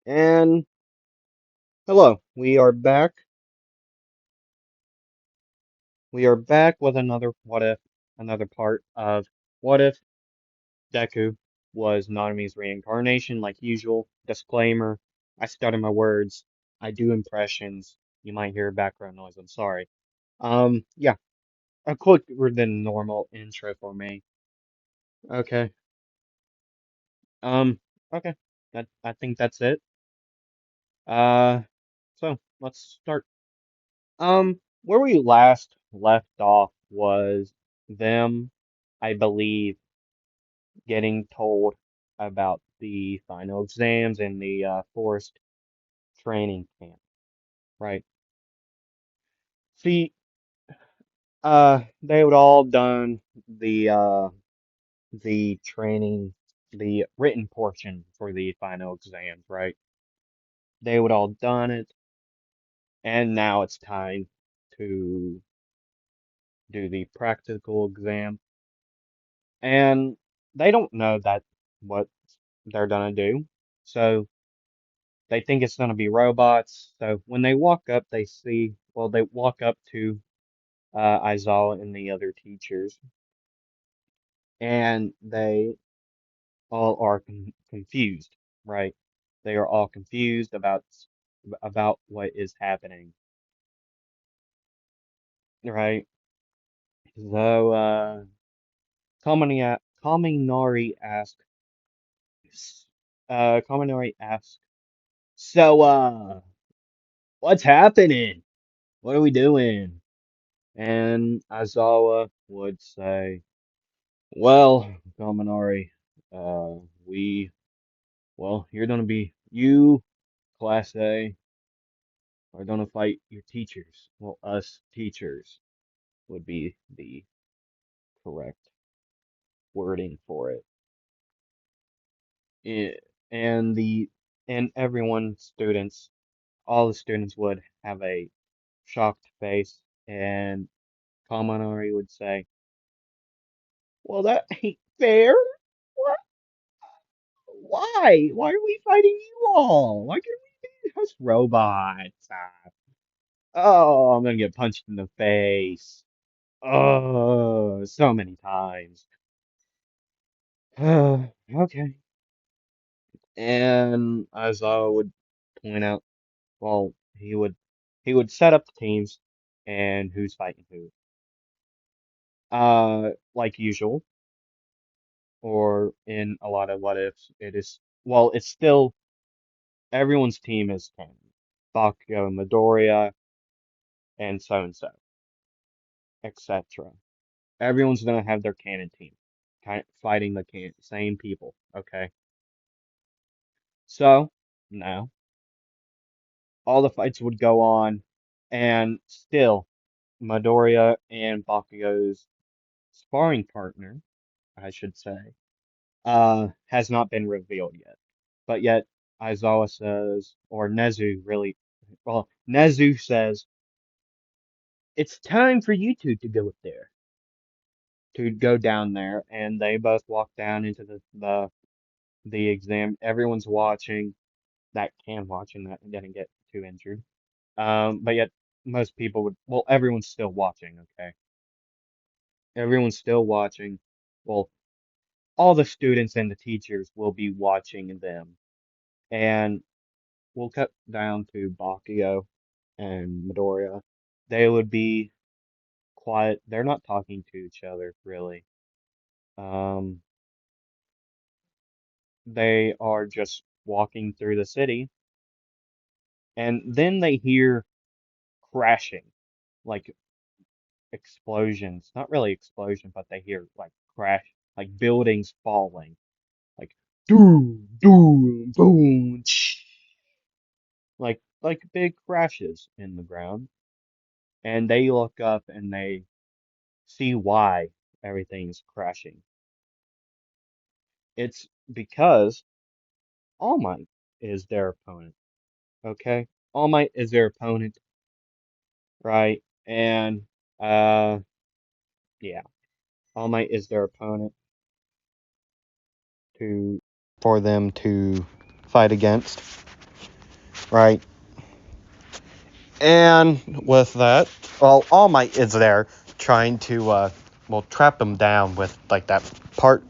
And hello, we are back. We are back with another what if, another part of what if Deku was Nanami's reincarnation, like usual. Disclaimer, I stutter my words, I do impressions. You might hear background noise, I'm sorry. Yeah, a quicker than normal intro for me. Okay. Um, okay. I think that's it. Uh, so let's start. Where we last left off was them, I believe, getting told about the final exams in the forest training camp, right? See, they would all done the training, the written portion for the final exams, right? They would all done it, and now it's time to do the practical exam. And they don't know that what they're gonna do. So they think it's gonna be robots. So when they walk up, they see, well, they walk up to Aizawa and the other teachers, and they all are confused, right? They are all confused about what is happening, right? So Kaminari asks, Kaminari asks, so what's happening? What are we doing? And Aizawa would say, well, Kaminari, uh, we, well, you, Class A, are gonna fight your teachers. Well, us teachers would be the correct wording for it. It and all the students would have a shocked face, and Kaminari would say, well, that ain't fair. What? Why? Why are we fighting you all? Why can't we be us robots? Oh, I'm gonna get punched in the face. Oh, so many times. Okay. And as I would point out, well, he would set up the teams and who's fighting who. Like usual, or in a lot of what ifs, it's still everyone's team is canon. Bakugo, Midoriya, and so, etc. Everyone's gonna have their canon team, fighting the same people. Okay, so now all the fights would go on, and still Midoriya and Bakugo's sparring partner, I should say, has not been revealed yet. But yet Aizawa says, or Nezu really, well, Nezu says it's time for you two to go up there, to go down there, and they both walk down into the exam. Everyone's watching, that can watch and that didn't get too injured. But yet most people would, well, everyone's still watching, okay? Everyone's still watching. Well, all the students and the teachers will be watching them. And we'll cut down to Bakugo and Midoriya. They would be quiet. They're not talking to each other, really. Um, they are just walking through the city, and then they hear crashing, like explosions. Not really explosion, but they hear like crash, like buildings falling, like doom, doom, boom, like big crashes in the ground. And they look up and they see why everything's crashing. It's because All Might is their opponent. Okay? All Might is their opponent, right? And uh yeah, All Might is their opponent to for them to fight against. right? And with that, well, All Might is there trying to, trap him down with, like, that part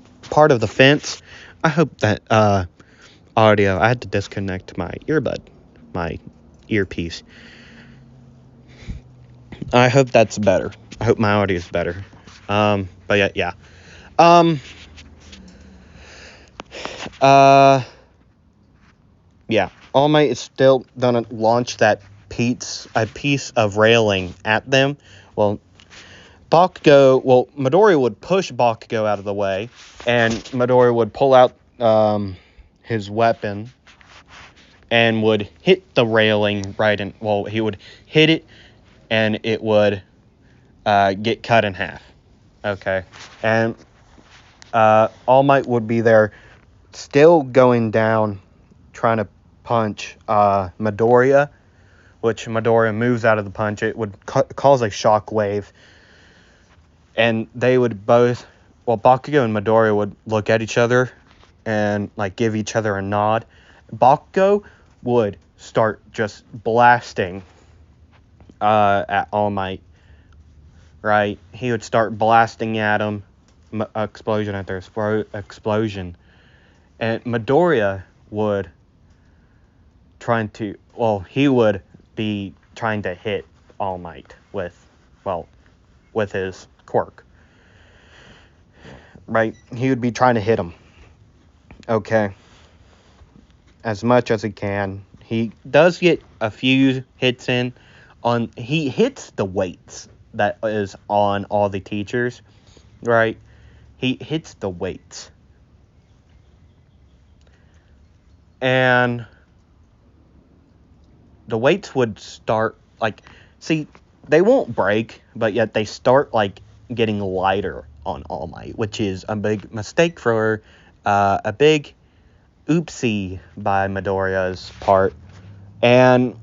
of the fence. I hope that, audio, I had to disconnect my earpiece. I hope that's better. I hope my audio is better. But yeah. Yeah. All Might is still gonna launch a piece of railing at them. Well, Midoriya would push Bakugo out of the way, and Midoriya would pull out, his weapon, and would hit the railing he would hit it, and it would, get cut in half. Okay. And, All Might would be there, still going down, trying to punch, Midoriya, which Midoriya moves out of the punch. It would cause a shock wave. And they would both, Bakugo and Midoriya would look at each other and, like, give each other a nod. Bakugo would start just blasting, at All Might, right? He would start blasting at him, explosion after explosion. And Midoriya would he would be trying to hit All Might with his quirk. Right? He would be trying to hit him. Okay. As much as he can. He does get a few hits in he hits the weights that is on all the teachers. Right? He hits the weights. And the weights would start, they won't break, but yet they start, getting lighter on All Might, which is a big mistake for, a big oopsie by Midoriya's part. And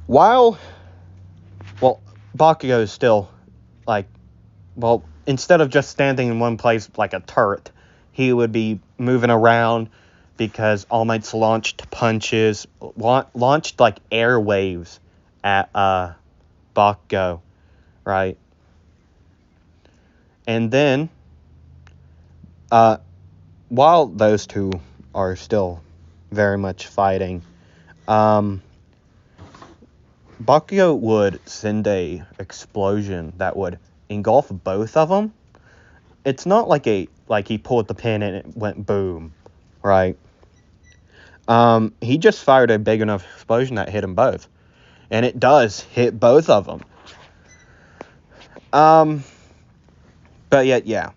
while, Bakugo is still, instead of just standing in one place like a turret, he would be moving around, because All Might's launched punches, launched, air waves at, Bakugo, right? And then, while those two are still very much fighting, Bakugo would send a explosion that would engulf both of them. It's not like he pulled the pin and it went boom, right? He just fired a big enough explosion that hit them both. And it does hit both of them. But yet, yeah.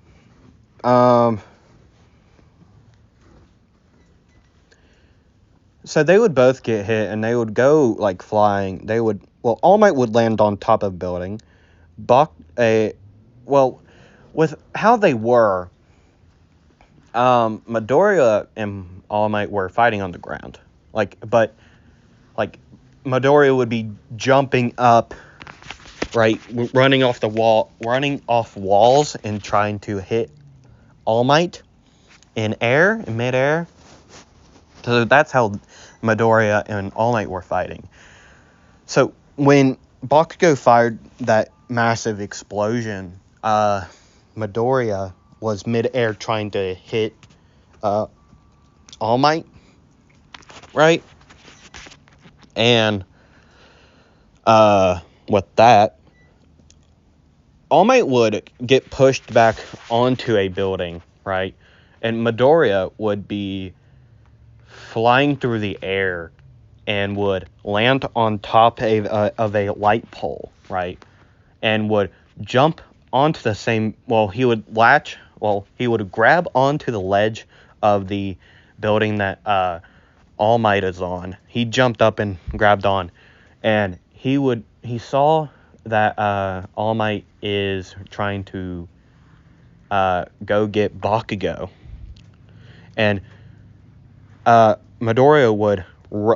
So they would both get hit, and they would go, flying. All Might would land on top of a building. With how they were, Midoriya and All Might were fighting on the ground. But Midoriya would be jumping up, right, running off walls and trying to hit All Might in midair. So that's how Midoriya and All Might were fighting. So when Bakugo fired that massive explosion, Midoriya was midair trying to hit, All Might, right? And, with that, All Might would get pushed back onto a building, right? And Midoriya would be flying through the air and would land on top of a light pole, right? And would jump onto the same, he would grab onto the ledge of the building that, All Might is on. He jumped up and grabbed on, and he saw that, All Might is trying to, go get Bakugo. And, Midoriya would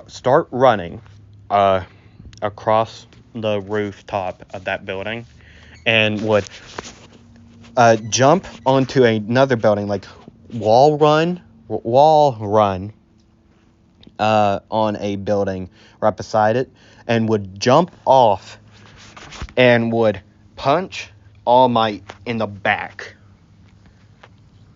start running, across the rooftop of that building, and would, jump onto another building, wall run, on a building right beside it and would jump off and would punch All Might in the back.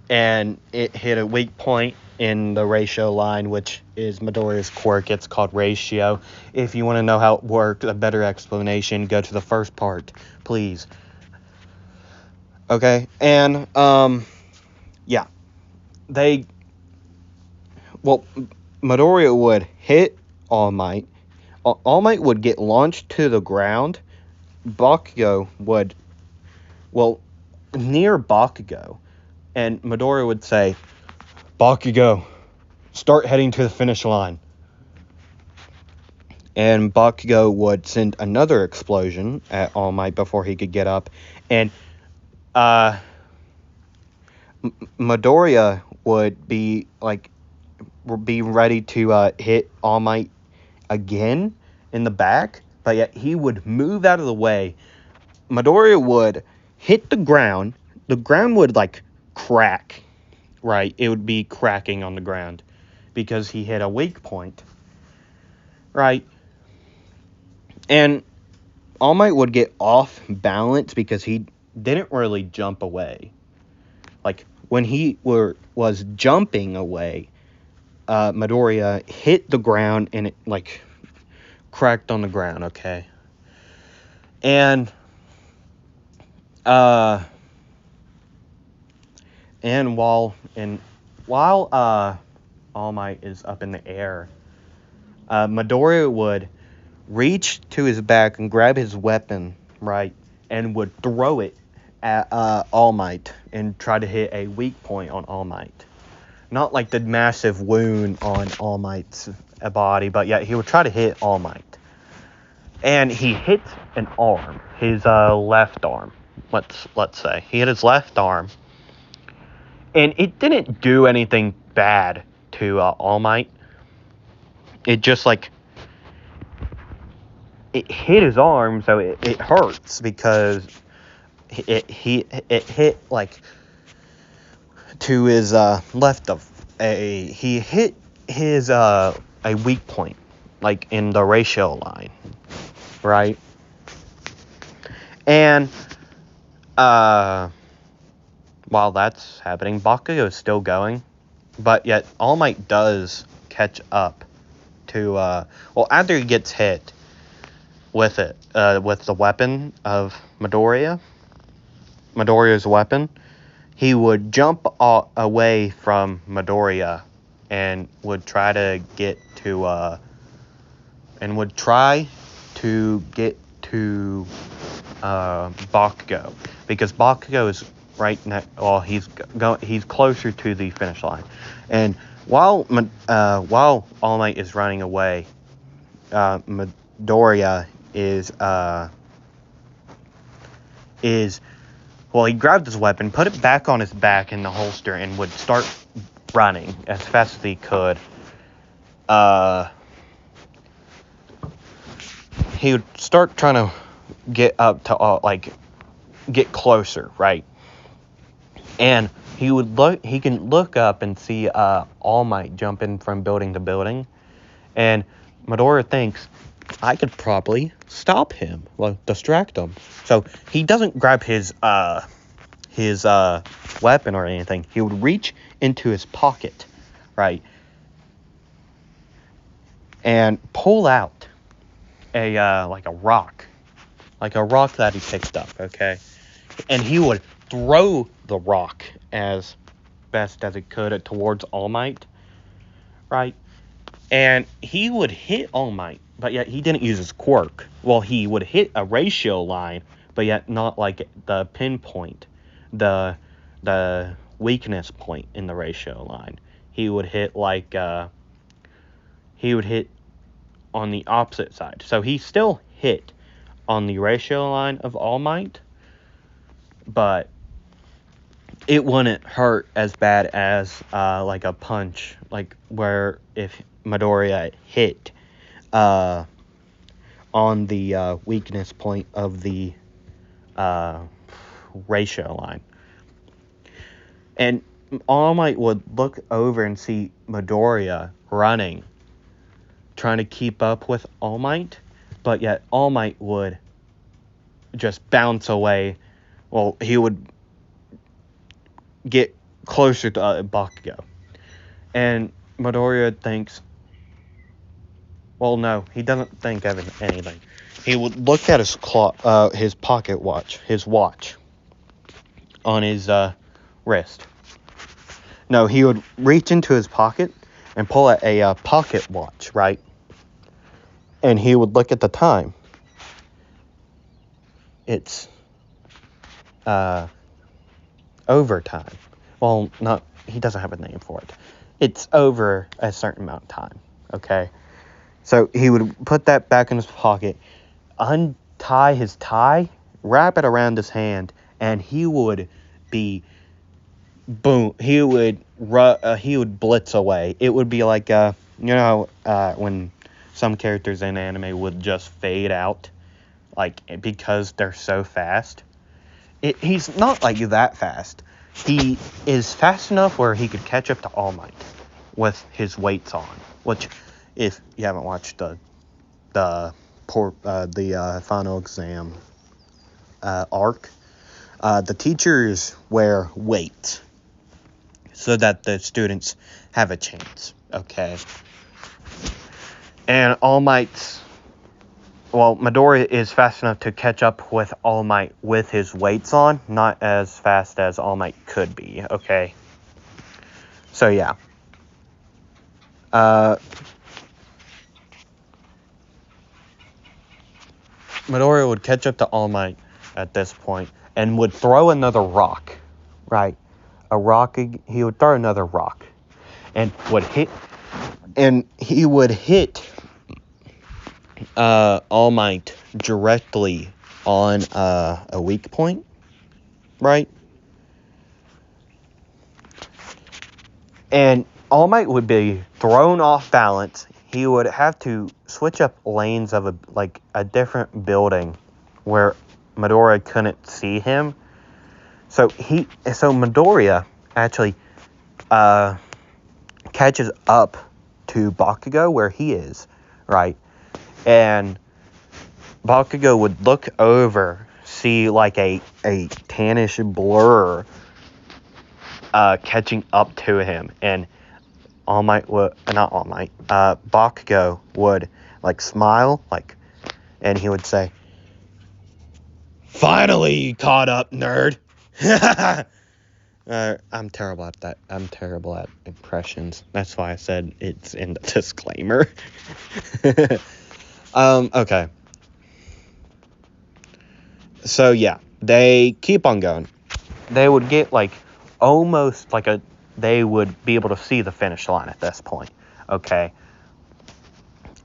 And it hit a weak point in the ratio line, which is Midoriya's quirk. It's called ratio. If you want to know how it worked, a better explanation, go to the first part, please. Okay, and, yeah. Midoriya would hit All Might. All Might would get launched to the ground. Bakugo would, near Bakugo, and Midoriya would say, Bakugo, start heading to the finish line. And Bakugo would send another explosion at All Might before he could get up. And Midoriya would be ready to hit All Might again in the back, but yet he would move out of the way. Midoriya would hit the ground. The ground would crack, right? It would be cracking on the ground because he hit a weak point, right? And All Might would get off balance because he didn't really jump away. When he was jumping away, Midoriya hit the ground and it cracked on the ground, okay? And while All Might is up in the air, Midoriya would reach to his back and grab his weapon, right, and would throw it at All Might and try to hit a weak point on All Might. Not like the massive wound on All Might's body, but yeah, he would try to hit All Might. And he hit an arm, his left arm. Let's say he hit his left arm, and it didn't do anything bad to All Might. It just it hit his arm, so it hurts because it hit to his left of he hit his a weak point in the ratio line, right? And while that's happening, Bakugo is still going, but yet All Might does catch up to after he gets hit with it with the weapon of Midoriya's weapon, he would jump away from Midoriya and would try to get to Bakugo, because Bakugo is right next. Well, he's closer to the finish line, and while All Might is running away, Midoriya he grabbed his weapon, put it back on his back in the holster, and would start running as fast as he could. He would start trying to get up to get closer, right? And he can look up and see All Might jumping from building to building, and Midoriya thinks, I could probably stop him, distract him. So he doesn't grab his weapon or anything. He would reach into his pocket, right, and pull out a rock that he picked up, okay, and he would throw the rock as best as he could towards All Might, right, and he would hit All Might, but yet he didn't use his quirk. Well, he would hit a ratio line, but yet not the pinpoint, the weakness point in the ratio line. He would hit on the opposite side. So he still hit on the ratio line of All Might, but it wouldn't hurt as bad as a punch, where if Midoriya hit on the weakness point of the ratio line. And All Might would look over and see Midoriya running trying to keep up with All Might, but yet All Might would just bounce away. Well, he would get closer to Bakugo. And Midoriya thinks, well, no, he doesn't think of anything. He would look at his pocket watch, his watch on his wrist. No, he would reach into his pocket and pull out a pocket watch, right? And he would look at the time. It's overtime. Well, he doesn't have a name for it. It's over a certain amount of time, okay? So he would put that back in his pocket, untie his tie, wrap it around his hand, and he would be boom. He would blitz away. It would be like when some characters in anime would just fade out, like because they're so fast. He's not like that fast. He is fast enough where he could catch up to All Might with his weights on, which, if you haven't watched the final exam arc, the teachers wear weights so that the students have a chance, okay? And Midoriya is fast enough to catch up with All Might with his weights on, not as fast as All Might could be, okay? So, yeah. Midoriya would catch up to All Might at this point and would throw another rock, right? He would throw another rock and he would hit All Might directly on a weak point, right? And All Might would be thrown off balance. He would have to switch up lanes of a different building where Midoriya couldn't see him. So Midoriya actually catches up to Bakugo where he is, right? And Bakugo would look over, see like a tannish blur catching up to him, and Bakugo would smile, and he would say, "Finally, you caught up, nerd." I'm terrible at that. I'm terrible at impressions. That's why I said it's in the disclaimer. Okay. So yeah, they keep on going. They would get almost they would be able to see the finish line at this point, okay?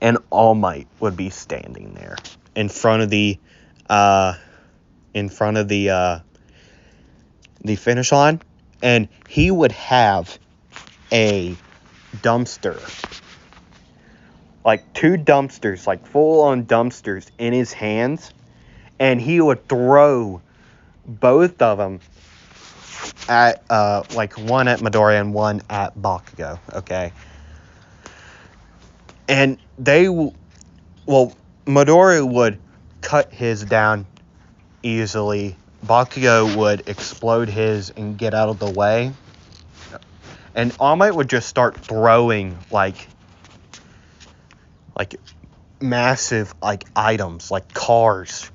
And All Might would be standing there in front of the finish line, and he would have a dumpster, two dumpsters, full-on dumpsters in his hands, and he would throw both of them at one at Midoriya and one at Bakugo, okay? And Midoriya would cut his down easily. Bakugo would explode his and get out of the way. And All Might would just start throwing massive items, cars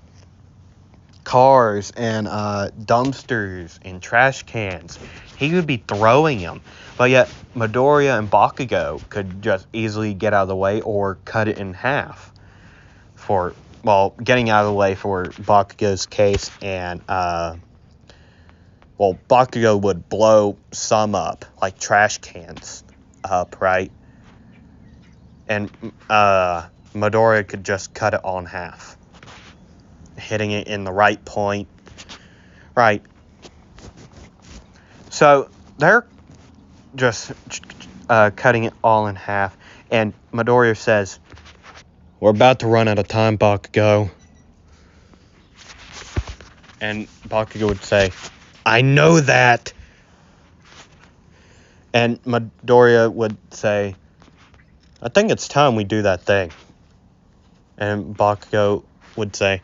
and dumpsters and trash cans. He would be throwing them, but yet Midoriya and Bakugo could just easily get out of the way or cut it in half getting out of the way for Bakugo's case. And Bakugo would blow some up, like trash cans up, right? And Midoriya could just cut it all in half, hitting it in the right point, right? So they're just cutting it all in half, and Midoriya says, "We're about to run out of time, Bakugo." And Bakugo would say, "I know that." And Midoriya would say, I think it's time we do that thing. And Bakugo would say,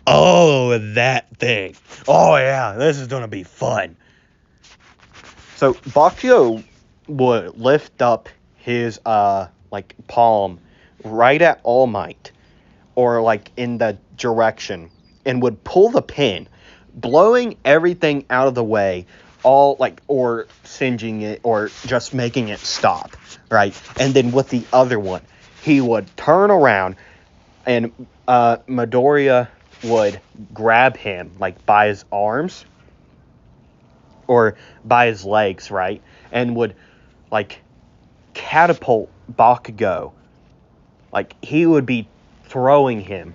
oh, that thing. Oh, yeah, this is going to be fun. So Bakugo would lift up his, palm right at All Might, or, in the direction, and would pull the pin, blowing everything out of the way, or singeing it, or just making it stop, right? And then with the other one, he would turn around, and Midoriya would grab him, by his arms, or by his legs, right? And would, catapult Bakugo. He would be throwing him,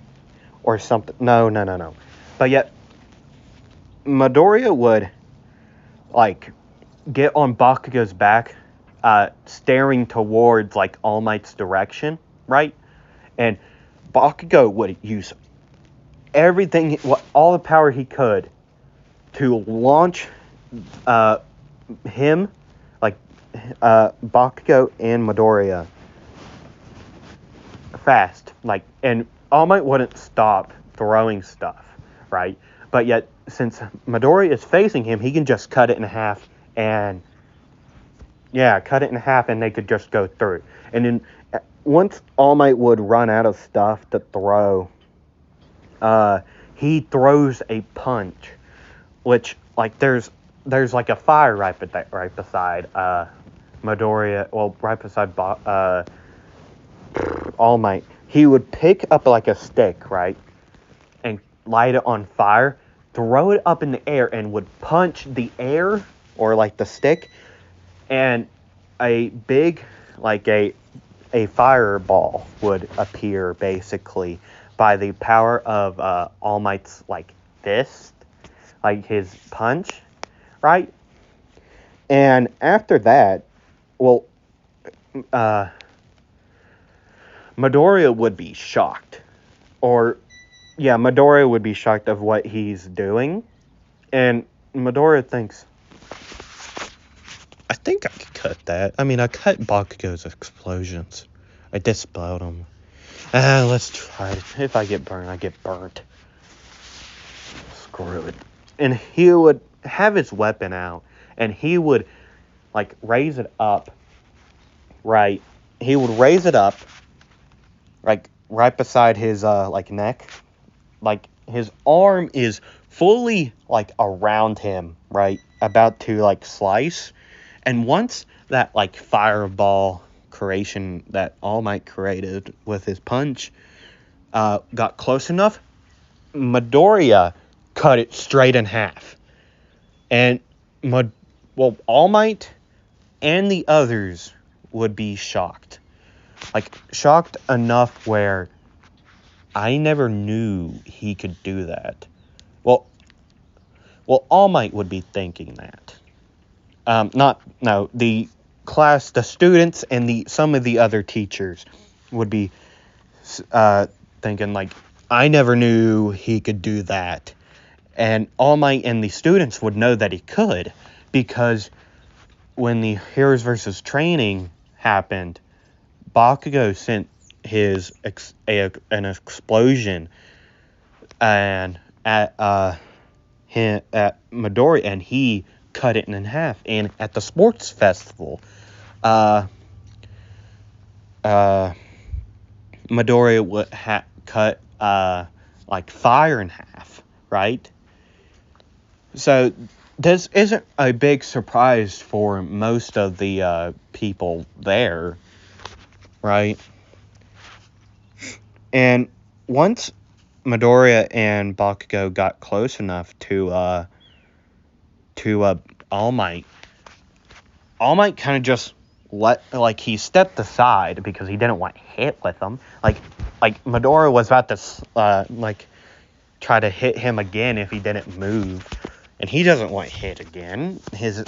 or something. No. But yet, Midoriya would, get on Bakugo's back, staring towards, All Might's direction, right? And Bakugo would use everything, all the power he could, to launch him, Bakugo and Midoriya, fast. And All Might wouldn't stop throwing stuff, right? But yet, since Midoriya is facing him, he can just cut it in half, and they could just go through. And then, once All Might would run out of stuff to throw, he throws a punch, which, there's a fire right beside Midoriya, right beside All Might. He would pick up a stick, right, and light it on fire, throw it up in the air, and would punch the air, or the stick, and a big, a fireball would appear, basically, by the power of All Might's fist, his punch, right? And after that, Midoriya would be shocked. Midoriya would be shocked of what he's doing. And Midoriya thinks, I think I could cut that. I mean, I cut Bakugo's explosions. I displowed them. Let's try it. If I get burned, I get burnt. Screw it. And he would have his weapon out, and he would, raise it up, right? He would raise it up, right beside his, neck. His arm is fully, around him, right? About to, slice. And once that, fireball creation that All Might created with his punch got close enough, Midoriya cut it straight in half. And, All Might and the others would be shocked. Shocked enough where I never knew he could do that. Well, All Might would be thinking that. The class, the students, and some of the other teachers would be thinking, I never knew he could do that. And All Might and the students would know that he could, because when the Heroes vs. Training happened, Bakugo sent an explosion and at Midoriya, and he cut it in half. And at the sports festival, Midoriya would cut fire in half, right? So this isn't a big surprise for most of the people there, right? And once Midoriya and Bakugo got close enough to All Might kind of just he stepped aside because he didn't want hit with him. Midoriya was about to try to hit him again if he didn't move, and he doesn't want hit again. His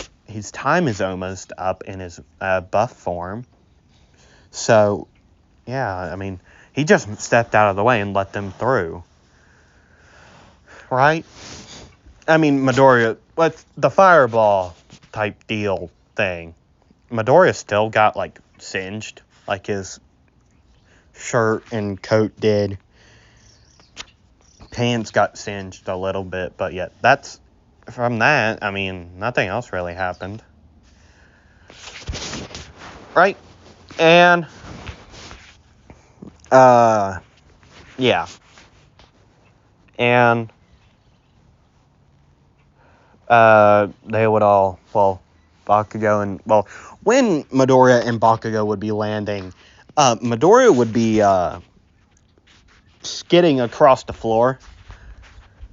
time is almost up in his buff form. So, yeah, I mean, he just stepped out of the way and let them through. Right? I mean, Midoriya, what's the fireball type deal thing? Midoriya still got, singed. like his shirt and coat did. Pants got singed a little bit, but yeah, that's from that. I mean, nothing else really happened, right? And yeah, and they would all, well, Bakugo and, well, when Midoriya and Bakugo would be landing, Midoriya would be skidding across the floor,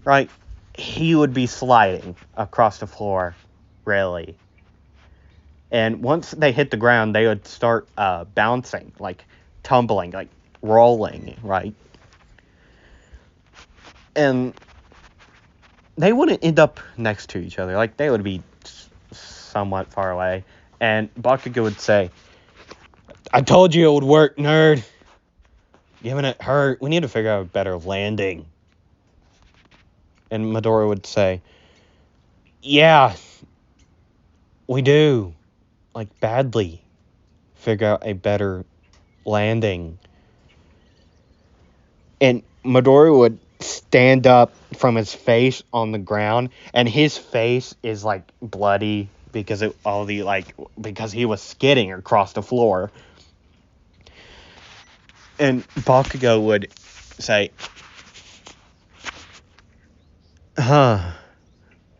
right? He would be sliding across the floor, really. And once they hit the ground, they would start bouncing, like tumbling, like rolling, right? And they wouldn't end up next to each other. Like, they would be somewhat far away. And Bakugo would say, "I told you it would work, nerd. Giving it hurt. We need to figure out a better landing." And Midoriya would say, "Yeah, we do. Like, badly. Figure out a better landing." And Midoriya would stand up from his face on the ground, and his face is like bloody because because he was skidding across the floor. And Bakugo would say, "Huh.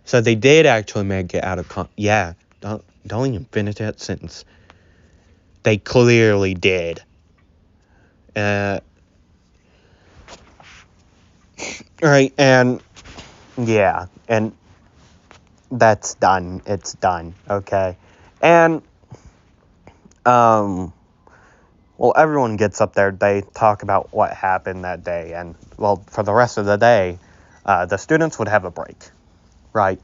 So they did actually make it out of yeah, don't even finish that sentence. They clearly did." Right, and yeah, and that's done. It's done. Okay. And well, everyone gets up there, they talk about what happened that day, and well, for the rest of the day, the students would have a break, right?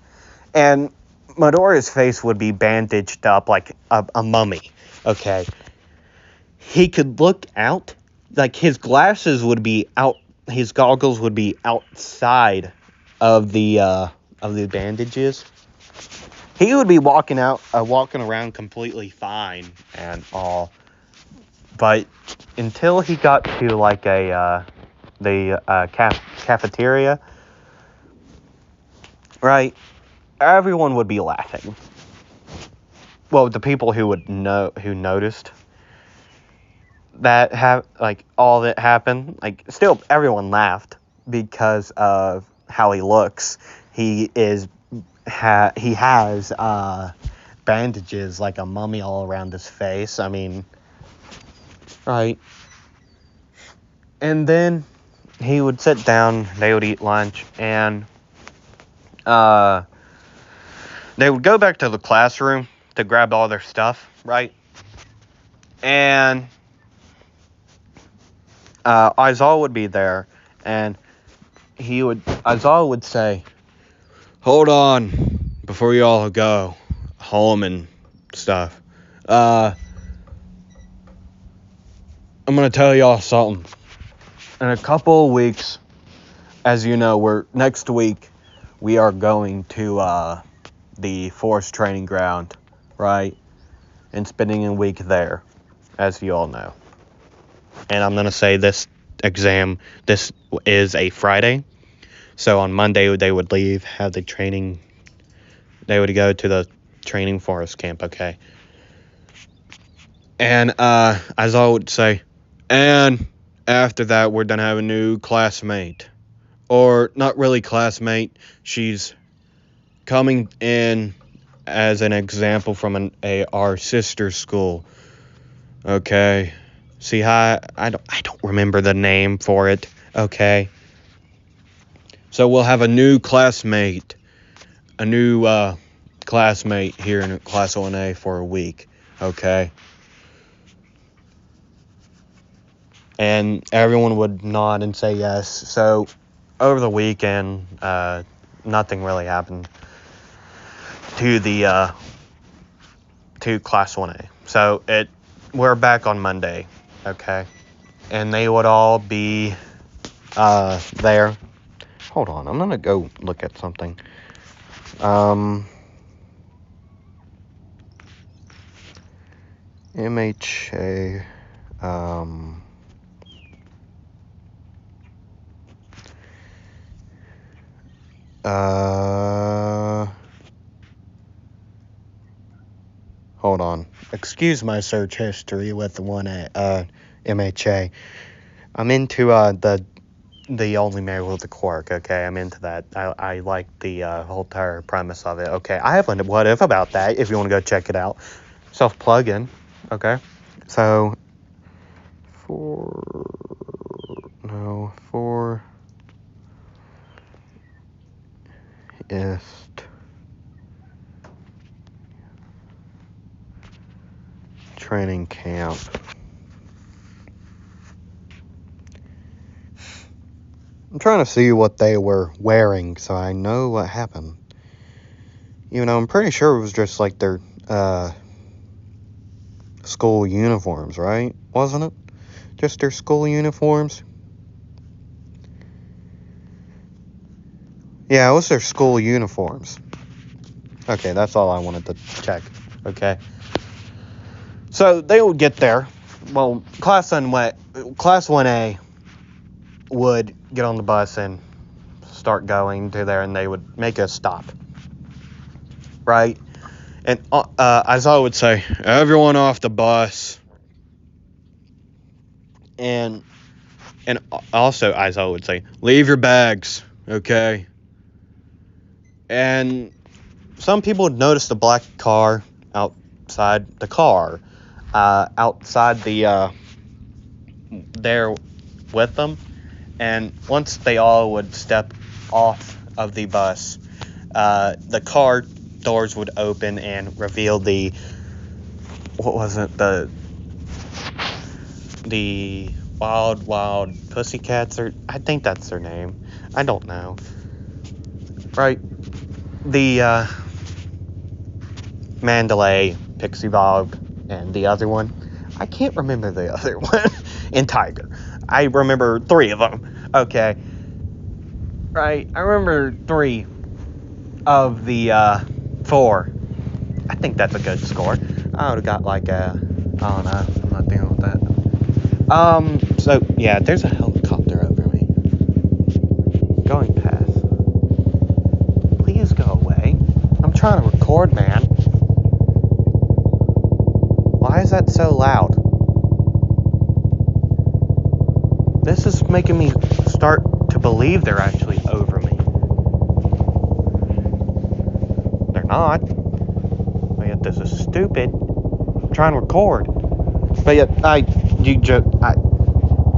And Midoriya's face would be bandaged up like a mummy, okay? He could look out, like his glasses would be out, his goggles would be outside of the bandages. He would be walking around completely fine and all, but until he got to like the cafeteria, right? Everyone would be laughing. Well, the people who noticed that all that happened, like, still everyone laughed because of how he looks. He has bandages like a mummy all around his face. I mean, right? And then he would sit down. They would eat lunch, and they would go back to the classroom to grab all their stuff, right? And Aizawa would be there, and Aizawa would say, "Hold on, before you all go home and stuff. I'm gonna tell y'all something. In a couple of weeks, as you know, next week we are going to the forest training ground, right? And spending a week there, as you all know. And I'm gonna say this is a Friday. So on Monday, they would leave, have the training. They would go to the training forest camp, okay? And as I would say, and after that, we're going to have a new classmate. Or not really classmate. She's coming in as an example from our sister school. Okay? See, I don't remember the name for it. Okay? So we'll have a new classmate. A new classmate here in Class 1A for a week. Okay? And everyone would nod and say yes. So over the weekend, nothing really happened to the to Class 1A. So we're back on Monday, okay? And they would all be there. Hold on, I'm gonna go look at something. MHA. Um, hold on. Excuse my search history with the one at MHA. I'm into the Only Married with the Quark, okay? I'm into that. I like the whole entire premise of it, okay? I have a what if about that if you want to go check it out. Self-plug-in, okay? So, for ist training camp. I'm trying to see what they were wearing so I know what happened. You know, I'm pretty sure it was just like their school uniforms, right? Wasn't it? Just their school uniforms? Yeah, it was their school uniforms. Okay, that's all I wanted to check. Okay. So they would get there. Well, Class 1A would get on the bus and start going to there, and they would make a stop. Right? And as I would say, everyone off the bus. And also, as I would say, leave your bags, okay? And some people would notice the black car outside the car, outside the, there with them. And once they all would step off of the bus, the car doors would open and reveal the, what was it, the Wild Pussycats, or I think that's their name. I don't know. Right? The Mandalay, Pixie Bob, and the other one. I can't remember the other one. And Tiger. I remember 3 of them. Okay. Right? I remember 3 of the 4. I think that's a good score. I would have got like a, I don't know. I'm not dealing with that. So, yeah, there's a helicopter over me. Going past. Please go away. I'm trying to record, man. Why is that so loud? This is making me start to believe they're actually over me. They're not. But yet this is stupid. I'm trying to record. But yet,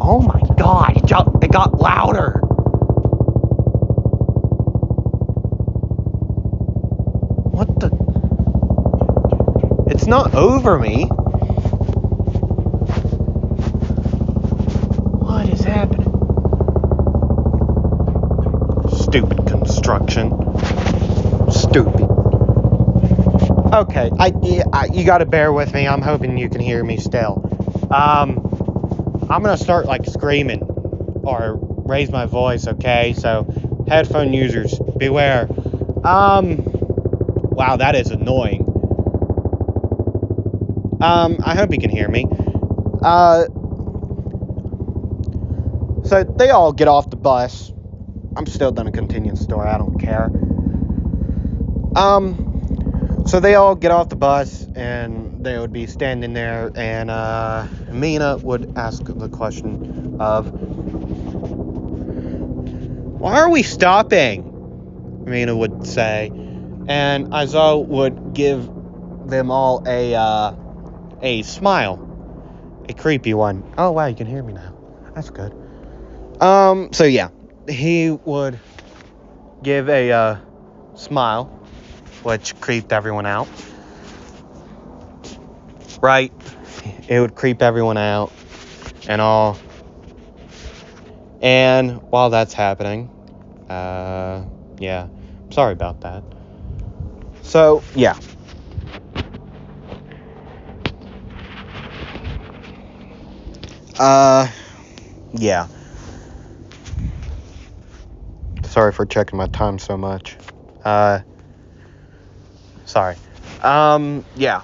oh my god, it got louder. What the? It's not over me. What is happening? Stupid construction. Stupid. Okay, you gotta bear with me. I'm hoping you can hear me still. I'm gonna start like screaming or raise my voice, okay? So, headphone users, beware. Wow, that is annoying. I hope you can hear me. So they all get off the bus. I'm still gonna continue the story, I don't care. So they all get off the bus, and they would be standing there, and Mina would ask the question of, why are we stopping? Mina would say, and Aizawa would give them all a smile, a creepy one. Oh wow, you can hear me now. That's good. So yeah, he would give a smile, which creeped everyone out. Right? It would creep everyone out and all. And while that's happening, yeah, sorry about that. So, yeah. Yeah. Sorry for checking my time so much. Sorry. Yeah.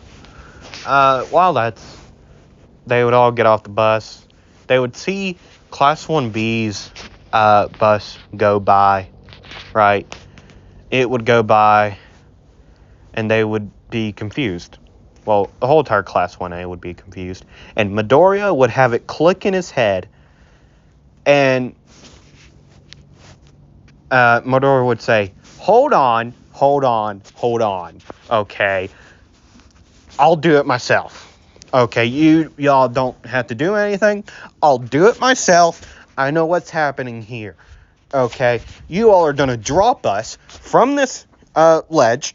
While that's they would all get off the bus. They would see Class 1B's bus go by, right? It would go by, and they would be confused. Well, the whole entire Class 1A would be confused. And Midoriya would have it click in his head, and Midoriya would say, hold on, okay? I'll do it myself. Okay, y'all don't have to do anything. I'll do it myself. I know what's happening here. Okay, you all are gonna drop us from this ledge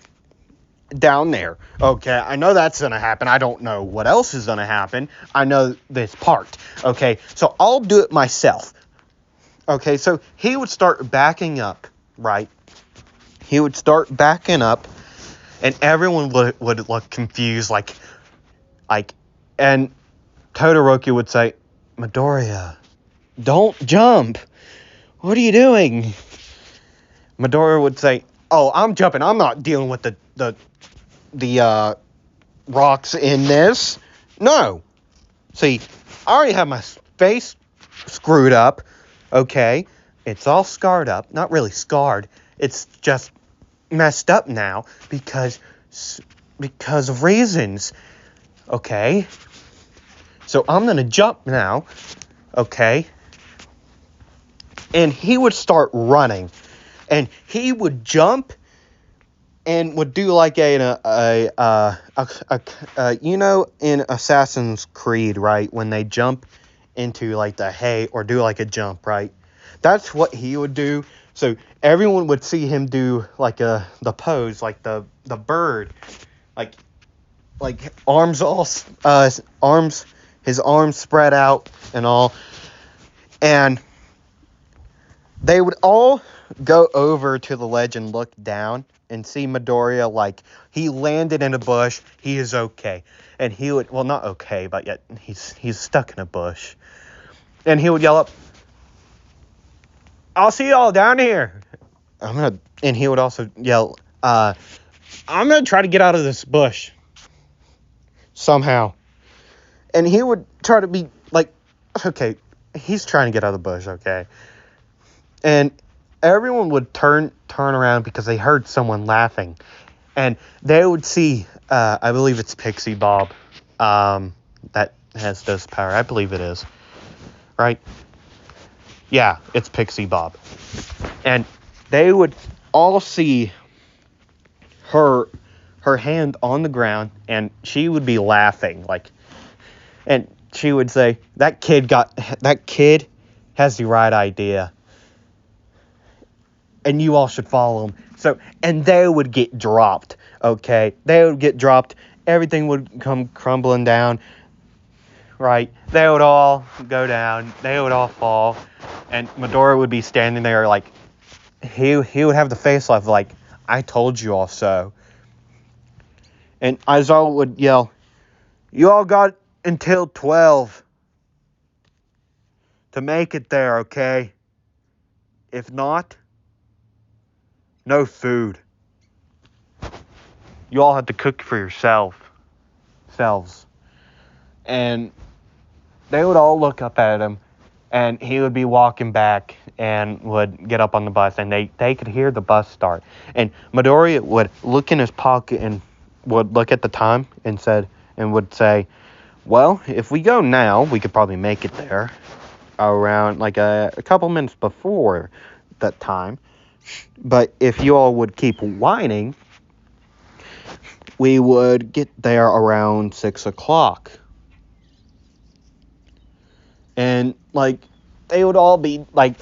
down there. Okay, I know that's gonna happen. I don't know what else is gonna happen. I know this part. Okay, so I'll do it myself. Okay, so he would start backing up, right? He would start backing up, and everyone would look confused, like, and Todoroki would say, Midoriya, don't jump. What are you doing? Midoriya would say, oh, I'm jumping. I'm not dealing with the rocks in this. No. See, I already have my face screwed up. Okay. It's all scarred up. Not really scarred. It's just messed up now because of reasons. Okay. So I'm going to jump now. Okay. And he would start running. And he would jump and would do like you know, in Assassin's Creed, right? When they jump into like the hay or do like a jump, right? That's what he would do. So everyone would see him do like the pose, like the bird, like arms all his arms spread out and all, and they would all go over to the ledge and look down and see Midoriya, like, he landed in a bush, he is okay. And he would, well, not okay, but yet he's stuck in a bush. And he would yell up, I'll see y'all down here. And he would also yell, I'm gonna try to get out of this bush. Somehow. And he would try to be, like, okay, he's trying to get out of the bush, okay? And everyone would turn around because they heard someone laughing. And they would see, I believe it's Pixie Bob, that has this power. I believe it is. Right? Yeah, it's Pixie Bob. And they would all see her hand on the ground, and she would be laughing, like, and she would say, that kid has the right idea. And you all should follow him. So, and they would get dropped, okay? They would get dropped. Everything would come crumbling down, right? They would all go down. They would all fall. And Midoriya would be standing there like, he would have the face off like, I told you all so. And Aizawa would yell, you all got until 12 to make it there, okay? If not, no food. You all have to cook for yourselves. And they would all look up at him, and he would be walking back and would get up on the bus, and they could hear the bus start. And Midoriya would look in his pocket and would look at the time and would say, well, if we go now, we could probably make it there around like a couple minutes before that time. But if you all would keep whining, we would get there around 6 o'clock. And, like, they would all be, like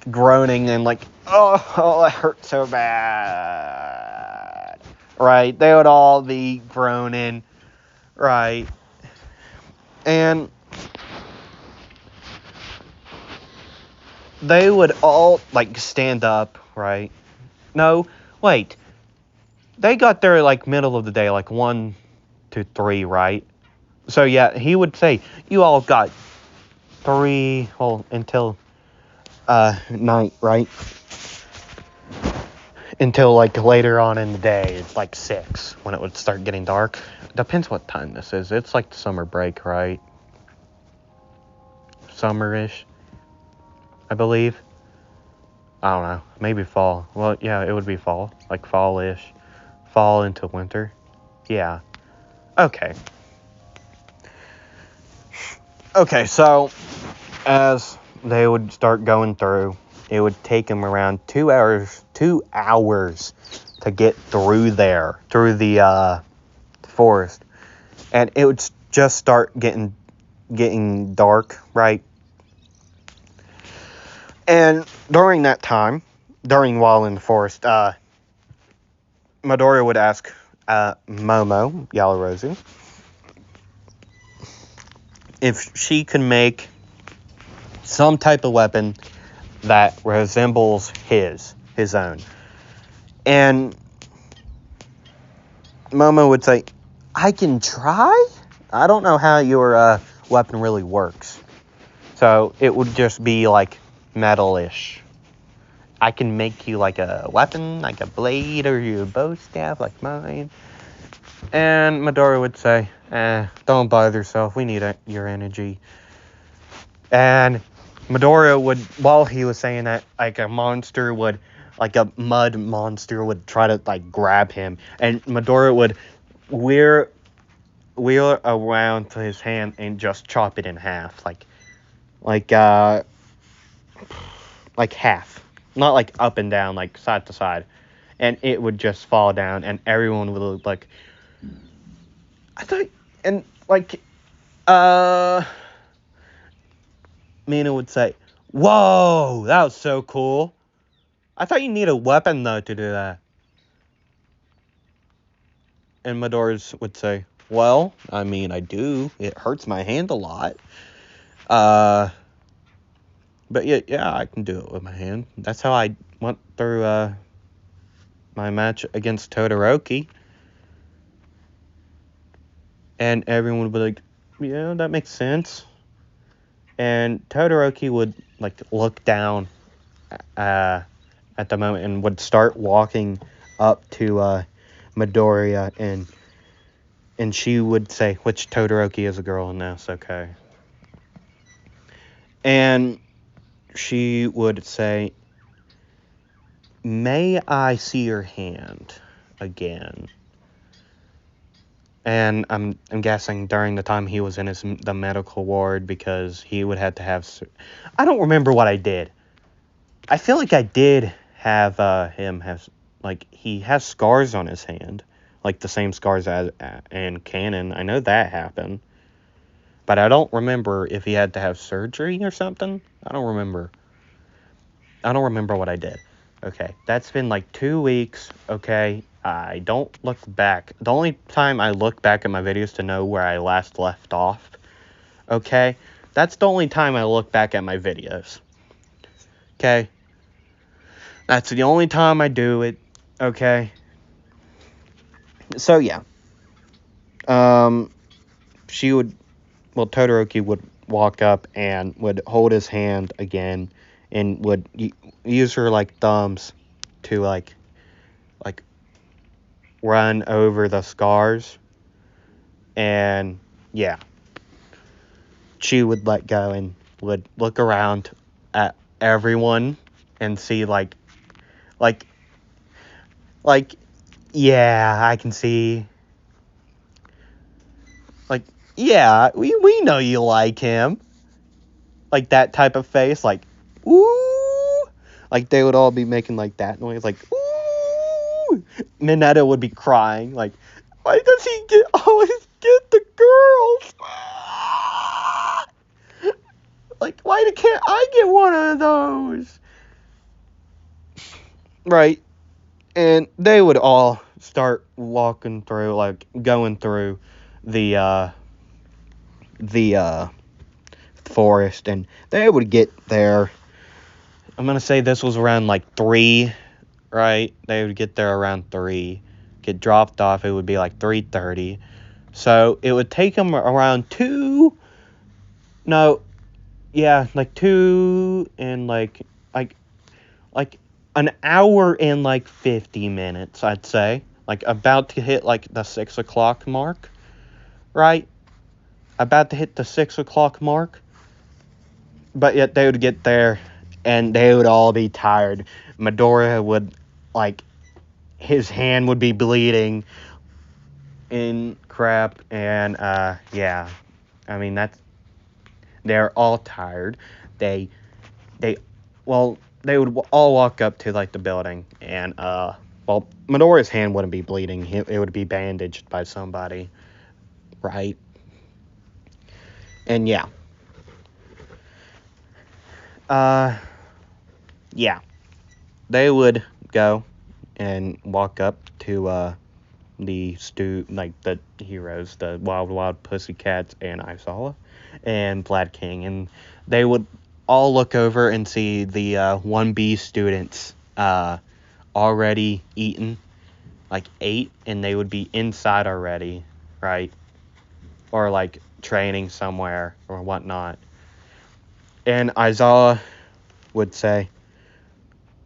groaning and, like, oh, it hurts so bad. Right? They would all be groaning. Right? And they would all, like, stand up, right? No, wait. They got there, like, middle of the day, like 1 to 3, right? So, yeah, he would say, you all got 3, well, until night, right? until like later on in the day. It's like 6 when it would start getting dark. Depends what time this is. It's like the summer break, right? Summerish, I believe. I don't know. Maybe fall. Well, yeah, it would be fall. Like fall-ish. Fall into winter. Yeah. Okay. Okay, so as they would start going through, it would take them around 2 hours. 2 hours to get through there, through the forest, and it would just start getting dark, right? And during that time, while in the forest, Midoriya would ask Momo, Yellow Rosie, if she could make some type of weapon that resembles his own. And Momo would say, I can try? I don't know how your weapon really works. So it would just be like metal-ish. I can make you like a weapon, like a blade or your bow staff like mine. And Midoriya would say, don't bother yourself. We need your energy. And Midoriya would, while he was saying that, like a mud monster would try to like grab him. And Midoriya would wheel around to his hand and just chop it in half. Like half. Not like up and down, like side to side. And it would just fall down and everyone would look like, I thought, and like, Mina would say, whoa, that was so cool. I thought you need a weapon, though, to do that. And Midoriya would say, well, I mean, I do. It hurts my hand a lot. But yeah, I can do it with my hand. That's how I went through, my match against Todoroki. And everyone would be like, yeah, that makes sense. And Todoroki would, like, look down, at the moment and would start walking up to, Midoriya, and she would say, which Todoroki is a girl in this, okay. And she would say, may I see your hand again? And I'm guessing during the time he was in the medical ward, because he would have to have... I don't remember what I did. I feel like I did have him have... Like, he has scars on his hand. Like, the same scars as in canon. I know that happened. But I don't remember if he had to have surgery or something. I don't remember what I did. Okay, that's been like 2 weeks, okay? I don't look back. The only time I look back at my videos to know where I last left off, okay? That's the only time I look back at my videos. Okay? That's the only time I do it, okay? So, yeah. Todoroki would walk up and would hold his hand again and would use her, like, thumbs to, like, run over the scars. And, yeah. She would let go and would look around at everyone and see, yeah, I can see. Like, yeah, we know you like him. Like, that type of face, like, ooh. Like, they would all be making, like, that noise, like, ooh. Mineta would be crying, like, why does he always get the girls? Like, why can't I get one of those? Right. And they would all start walking through, like, going through the forest, and they would get there. I'm gonna say this was around like 3, right? They would get there around 3, get dropped off. It would be like 3:30, so it would take them around 2. No, yeah, like 2 and like an hour and like 50 minutes, I'd say. Like about to hit like the 6 o'clock mark, right? About to hit the 6 o'clock mark. But yet they would get there and they would all be tired. Midoriya would, like, his hand would be bleeding and crap. And, yeah. I mean, they're all tired. They would all walk up to, like, the building. And, Midoriya's hand wouldn't be bleeding. It would be bandaged by somebody. Right? And, yeah. Yeah. They would go and walk up to, the heroes, the Wild Pussycats and Aizawa and Vlad King, and they would all look over and see the 1B students already eaten, like ate, and they would be inside already, right? Or like training somewhere or whatnot. And Aizawa would say,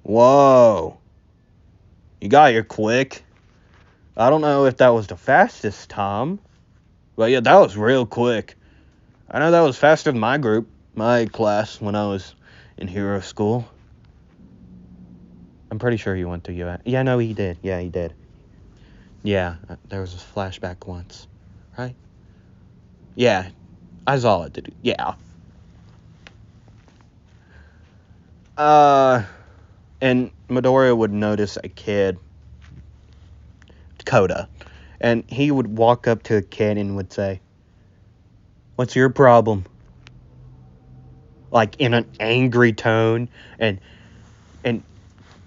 "Whoa, you got here quick. I don't know if that was the fastest time, but yeah, that was real quick. I know that was faster than my class when I was in hero school." I'm pretty sure he went to US. Yeah, no, he did. Yeah, he did. Yeah, there was a flashback once, right? Yeah, I saw it. Yeah. And Midoriya would notice a kid, Coda, and he would walk up to a kid and would say, "What's your problem?" Like in an angry tone, and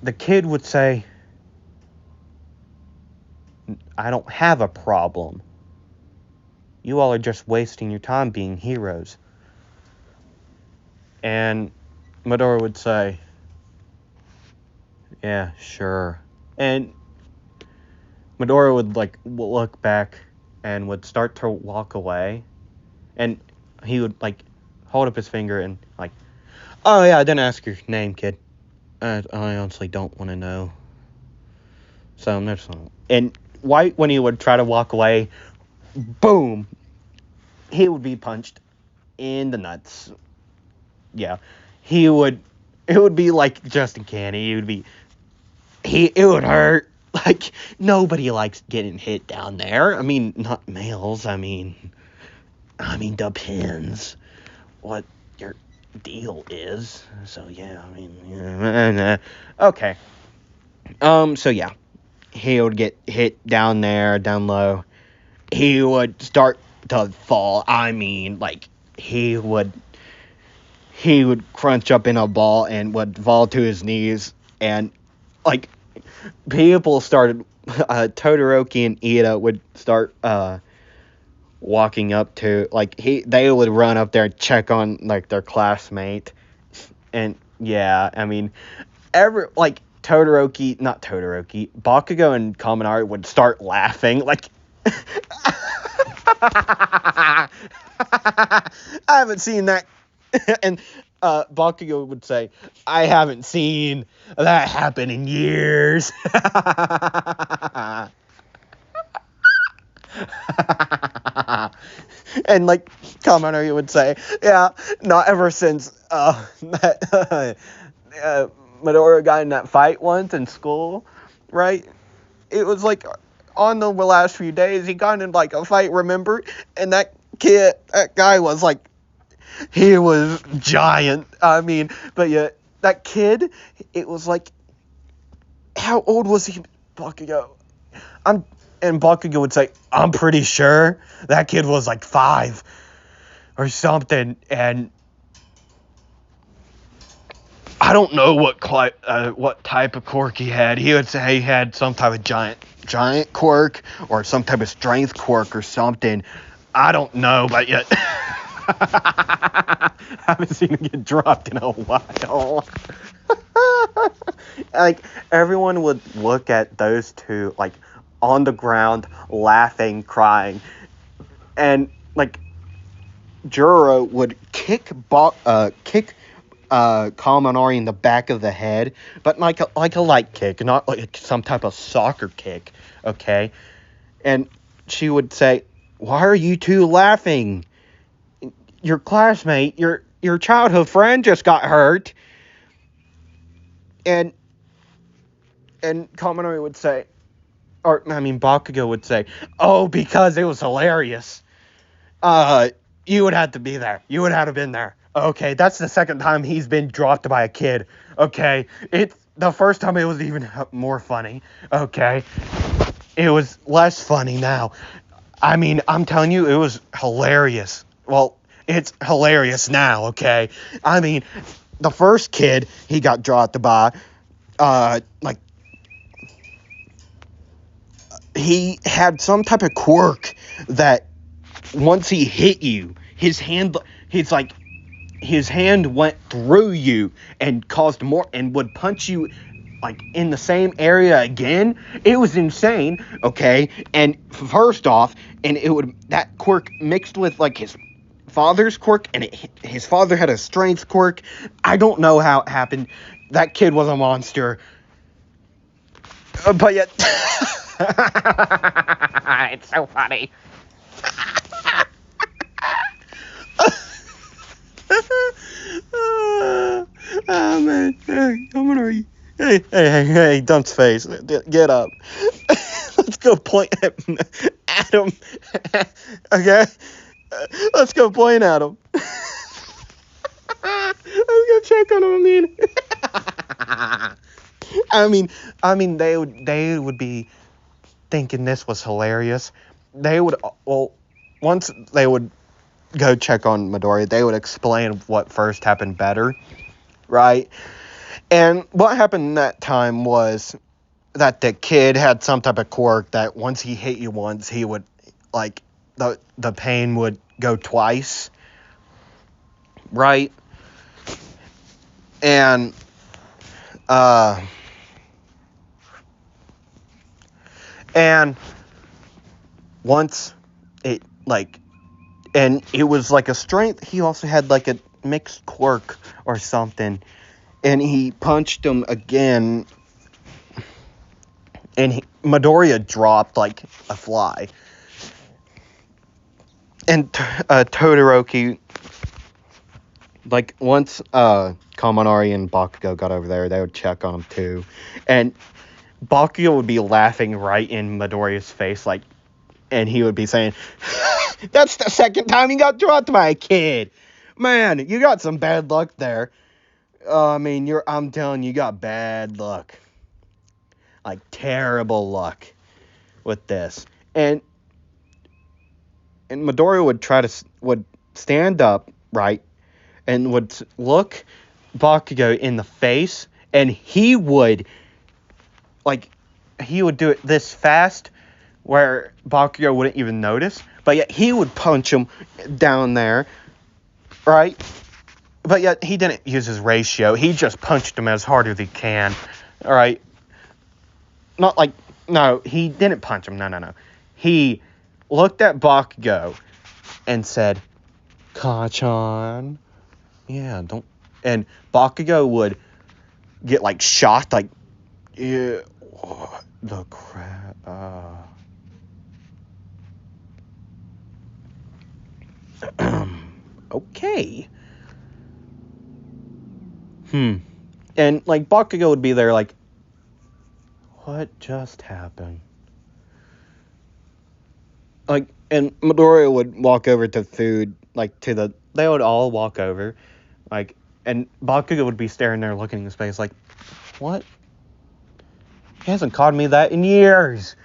the kid would say, "I don't have a problem. You all are just wasting your time being heroes." And Midoriya would say, "Yeah, sure." And Midoriya would like look back and would start to walk away, and he would like hold up his finger and like, "Oh yeah, I didn't ask your name, kid. I honestly don't want to know. So there's no." And White, when he would try to walk away, boom, he would be punched in the nuts. Yeah, he would. It would be like just uncanny. It would hurt. Like nobody likes getting hit down there. I mean, not males. I mean, depends what your deal is. So yeah, I mean, yeah. Okay. So yeah, he would get hit down there, down low. He would start to fall. I mean, like he would crunch up in a ball and would fall to his knees, and like people started, Todoroki and Ida would start walking up to, like, they would run up there and check on like their classmate. And yeah, I mean, not Todoroki, Bakugo and Kaminari would start laughing like I haven't seen that. And Bakugo would say, "I haven't seen that happen in years." And like Kaminari would say, "Yeah, not ever since Midoriya got in that fight once in school, right? It was like on the last few days he got in like a fight, remember? And that guy was like, he was giant. I mean, but yeah, that kid, it was like, how old was he, Bakugo? And Bakugo would say, "I'm pretty sure that kid was like 5 or something." And I don't know what type of quirk he had. He would say he had some type of giant quirk or some type of strength quirk or something. I don't know, but yet I haven't seen him get dropped in a while. Like everyone would look at those two like on the ground, laughing, crying, and like Juro would kick Kaminari in the back of the head, but like a light kick, not like some type of soccer kick, okay? And she would say, "Why are you two laughing? Your classmate, your childhood friend just got hurt." And Kaminari would say, Bakugo would say, "Oh, because it was hilarious. You would have to be there. You would have been there." Okay, that's the second time he's been dropped by a kid. Okay, it's the first time it was even more funny. Okay, it was less funny now. I mean, I'm telling you, it was hilarious. Well, it's hilarious now. Okay, I mean, the first kid he got dropped by, like he had some type of quirk that once he hit you, his hand went through you and caused more and would punch you like in the same area again. It was insane, okay? And first off, and it would that quirk mixed with like his father's quirk, and his father had a strength quirk. I don't know how it happened. That kid was a monster. But yet it's so funny. Oh man, hey, come on, hey, Dump's face, get up. Let's go point at him. Okay, let's go point at him. Let's go check on him. They would be thinking this was hilarious. They would once they would go check on Midoriya, they would explain what first happened better, right? And what happened that time was that the kid had some type of quirk that once he hit you once, he would, like, the pain would go twice, right? And, once it, like, and it was like a strength, he also had, like, a mixed quirk or something, and he punched him again, and Midoriya dropped like a fly. And Todoroki, like once Kaminari and Bakugo got over there, they would check on him too. And Bakugo would be laughing right in Midoriya's face, like, and he would be saying, "That's the second time you got dropped by a kid. Man, you got some bad luck there. I'm telling you, you got bad luck. Like, terrible luck with this." And Midoriya would stand up, right, and would look Bakugo in the face, and he would do it this fast where Bakugo wouldn't even notice, but yet he would punch him down there, right? But yet he didn't use his ratio. He just punched him as hard as he can, all right? Not like, no, he didn't punch him. No. He looked at Bakugo and said, "Kachan, yeah, don't." And Bakugo would get like shocked, like, "Yeah, what the crap?" Okay. And like Bakugo would be there, like, "What just happened?" Like, and Midoriya would walk over to food, like, they would all walk over, like, and Bakugo would be staring there looking in his face, like, "What? He hasn't called me that in years.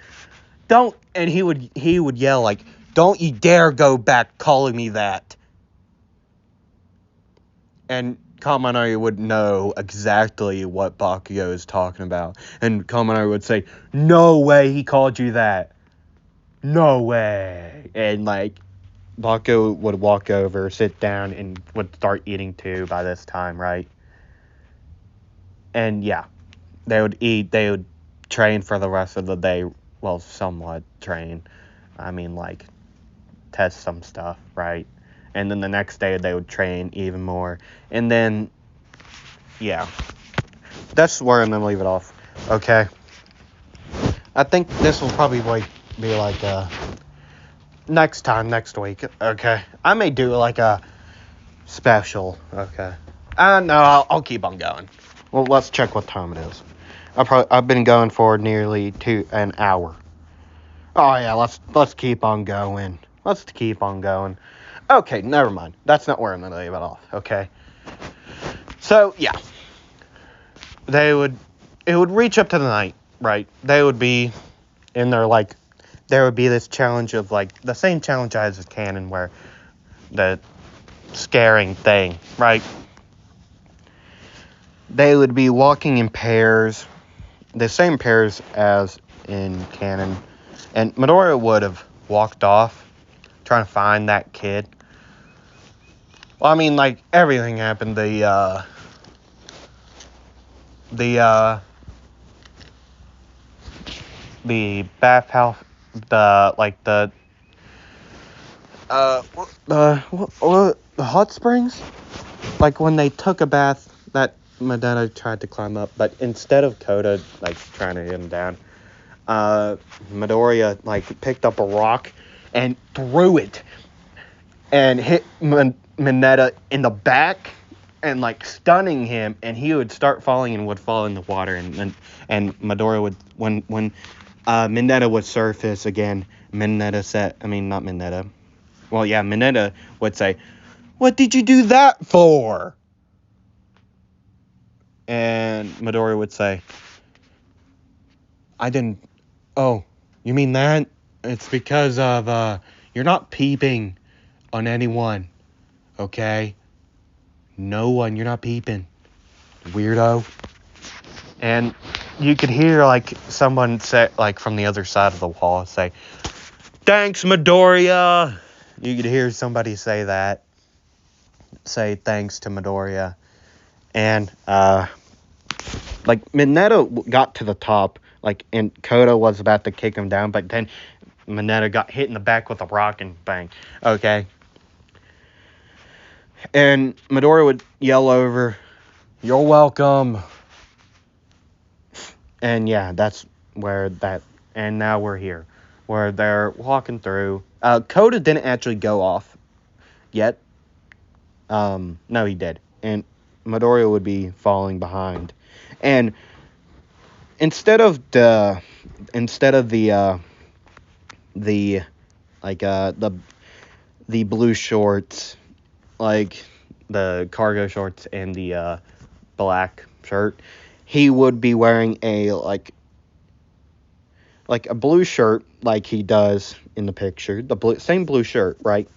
Don't," and he would yell, like, "Don't you dare go back calling me that." And Kaminari would know exactly what Bakugo is talking about. And Kaminari would say, "No way he called you that. No way." And, like, Bakugo would walk over, sit down, and would start eating too by this time, right? And, yeah, they would eat. They would train for the rest of the day. Well, somewhat train. Like, test some stuff, right? And then the next day they would train even more. And then yeah, that's where I'm gonna leave it off. Okay. I think this will probably be like next week. Okay. I may do like a special. Okay. No, I'll keep on going. Well, let's check what time it is. I've been going for nearly an hour. Oh yeah, let's keep on going. Let's keep on going. Okay, never mind. That's not where I'm gonna leave it off. Okay. So yeah, it would reach up to the night, right? They would be in their like, there would be this challenge of like the same challenge I had with Canon, where the scaring thing, right? They would be walking in pairs, the same pairs as in Canon, and Midoriya would have walked off trying to find that kid. Well, I mean, like, everything happened. The bathhouse, the hot springs? Like, when they took a bath, that Madonna tried to climb up, but instead of Koda, like, trying to hit him down, Midoriya, like, picked up a rock and threw it and hit Mineta in the back and, like, stunning him, and he would start falling and would fall in the water, and Midoriya would, when Mineta would surface again, Mineta would say, "What did you do that for?" And Midoriya would say, "I didn't, oh, you mean that? It's because of, you're not peeping on anyone, okay? No one, you're not peeping, weirdo." And you could hear, like, someone say, like, from the other side of the wall say, "Thanks, Midoriya." You could hear somebody say that. Say thanks to Midoriya. And, like, Mineta got to the top, like, and Koda was about to kick him down, but then Mineta got hit in the back with a rock and bang. Okay. And Midoriya would yell over, "You're welcome." And yeah, that's where that, and now we're here, where they're walking through. Koda didn't actually go off yet. No, he did. And Midoriya would be falling behind. And instead of the blue shorts, like the cargo shorts and the black shirt, he would be wearing a like a blue shirt, like he does in the picture, the same blue shirt, right?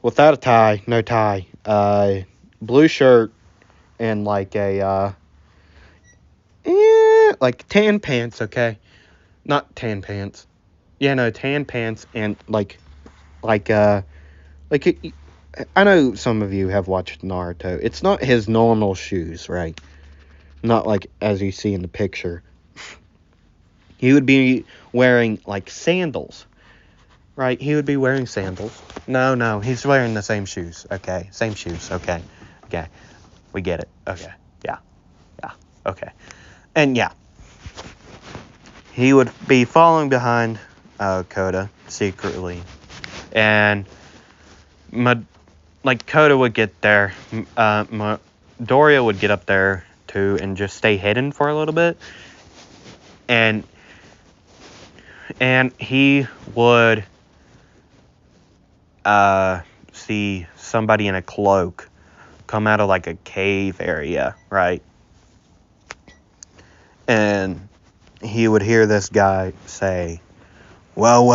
Without a tie, no tie, blue shirt, and like a like tan pants, okay? Not tan pants. Yeah, no, tan pants, and like I know some of you have watched Naruto. It's not his normal shoes, right? Not like as you see in the picture. He would be wearing like sandals, right? He would be wearing sandals. No, he's wearing the same shoes. Okay, same shoes. Okay, we get it. Okay, yeah, okay, and yeah, he would be following behind Koda secretly, and like Koda would get there, Doria would get up there too and just stay hidden for a little bit, and he would see somebody in a cloak come out of like a cave area, right? And he would hear this guy say, well,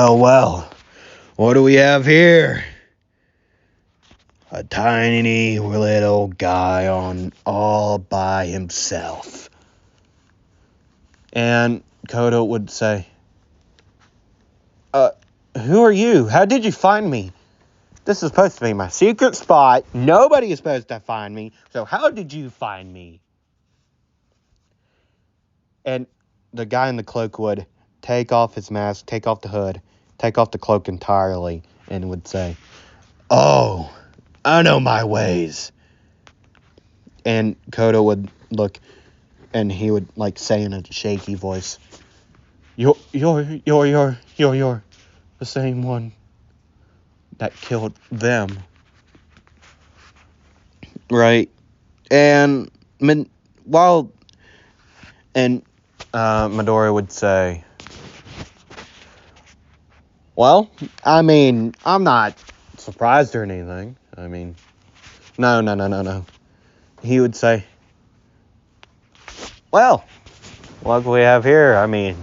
what do we have here? A tiny little guy on all by himself. And Koda would say, who are you? How did you find me? This is supposed to be my secret spot. Nobody is supposed to find me. So how did you find me? And the guy in the cloak would take off his mask, take off the hood, take off the cloak entirely, and would say, "Oh, I know my ways. And Kodo would look, and he would like say in a shaky voice, You're the same one that killed them. Right? And Midori would say, well, I mean, I'm not surprised or anything. I mean, no. He would say, well, look what we have here. I mean,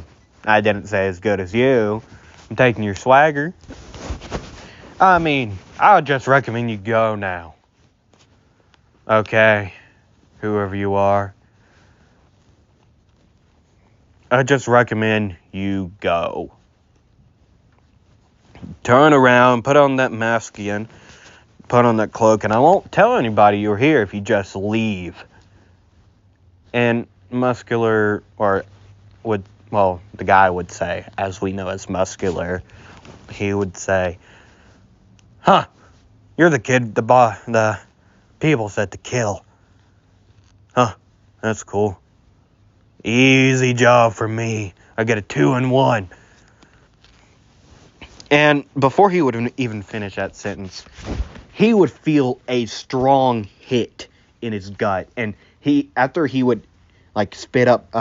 I didn't say as good as you. I'm taking your swagger. I mean, I would just recommend you go now. Okay, whoever you are. I just recommend you go. Turn around, put on that mask again, put on that cloak, and I won't tell anybody you're here if you just leave. And Muscular, the guy would say, as we know as Muscular, he would say, huh, you're the kid the people said to kill. Huh, that's cool. Easy job for me. I get a 2-1. And before he would even finish that sentence, he would feel a strong hit in his gut. And after he would spit up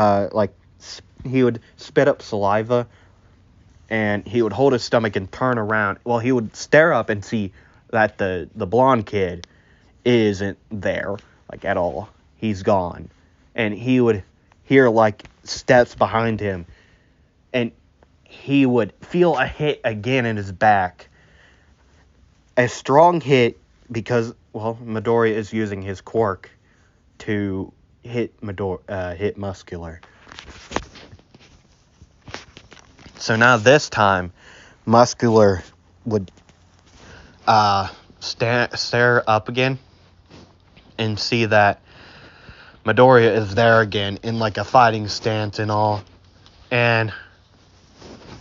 he would spit up saliva, and he would hold his stomach and turn around. Well, he would stare up and see that the blonde kid isn't there, at all. He's gone. And he would hear, steps behind him. And he would feel a hit again in his back. A strong hit because, Midori is using his quirk to hit Muscular. So now this time, Muscular would stare up again and see that Midoriya is there again in a fighting stance and all. And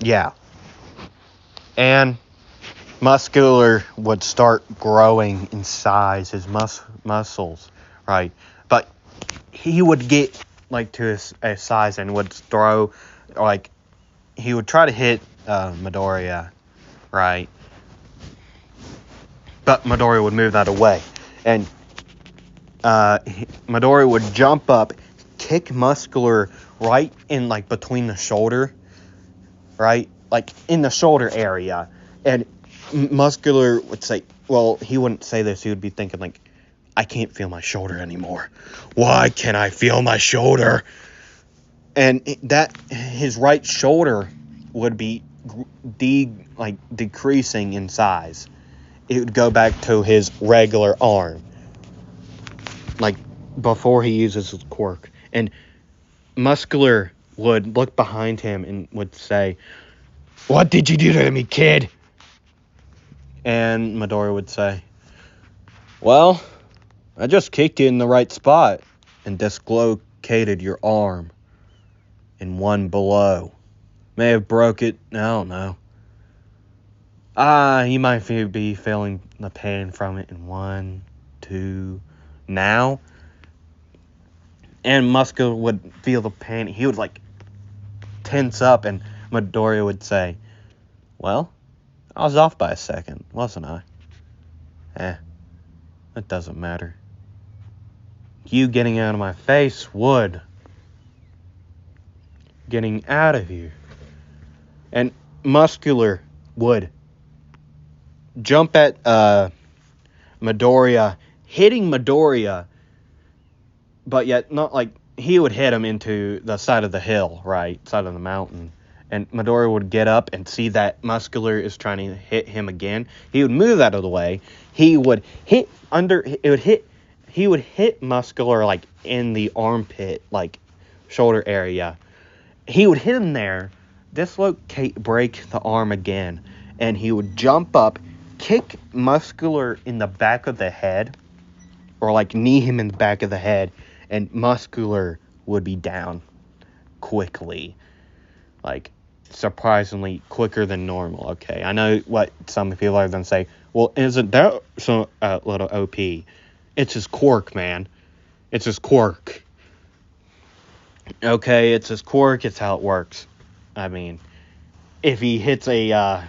yeah. And Muscular would start growing in size, his muscles, right? But he would get to a size and would throw, he would try to hit Midoriya, right? But Midoriya would move that away. And Midori would jump up, kick Muscular right in between the shoulder, right? In the shoulder area. And Muscular would say, he wouldn't say this, he would be thinking I can't feel my shoulder anymore. Why can't I feel my shoulder? And his right shoulder would be decreasing in size. It would go back to his regular arm, before he uses his quirk. And Muscular would look behind him and would say, "What did you do to me, kid?" And Midori would say, "Well, I just kicked you in the right spot and dislocated your arm in one blow. May have broke it, I don't know. You might be feeling the pain from it in 1, 2, now." And Muscular would feel the pain. He would tense up, and Midori would say, "Well, I was off by a second, wasn't I? It doesn't matter. You getting out of my face would. Getting out of here." And Muscular would jump at Midoriya, hitting Midoriya, but yet not he would hit him into the side of the hill, right? Side of the mountain. And Midoriya would get up and see that Muscular is trying to hit him again. He would move out of the way. He would hit Muscular in the armpit, shoulder area. He would hit him there, break the arm again, and he would jump up, kick Muscular in the back of the head, or knee him in the back of the head, and Muscular would be down quickly, surprisingly quicker than normal. Okay, I know what some people are going to say. Well, isn't that so little OP? It's his quirk, man. It's his quirk. Okay, it's his quirk. It's how it works. I mean, if he hits a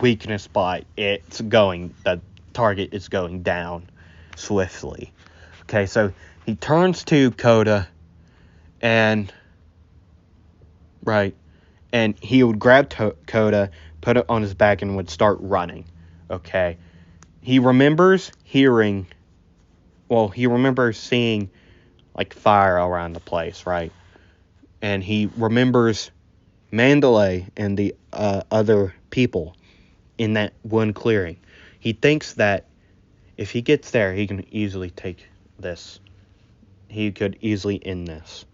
weakness spot, the target is going down swiftly. Okay, so he turns to Coda, and right, and he would grab Coda, put it on his back, and would start running. Okay, he remembers hearing. Well, he remembers seeing like fire around the place, right? And he remembers Mandalay and the other people in that one clearing. He thinks that if he gets there, he can easily take this. He could easily end this.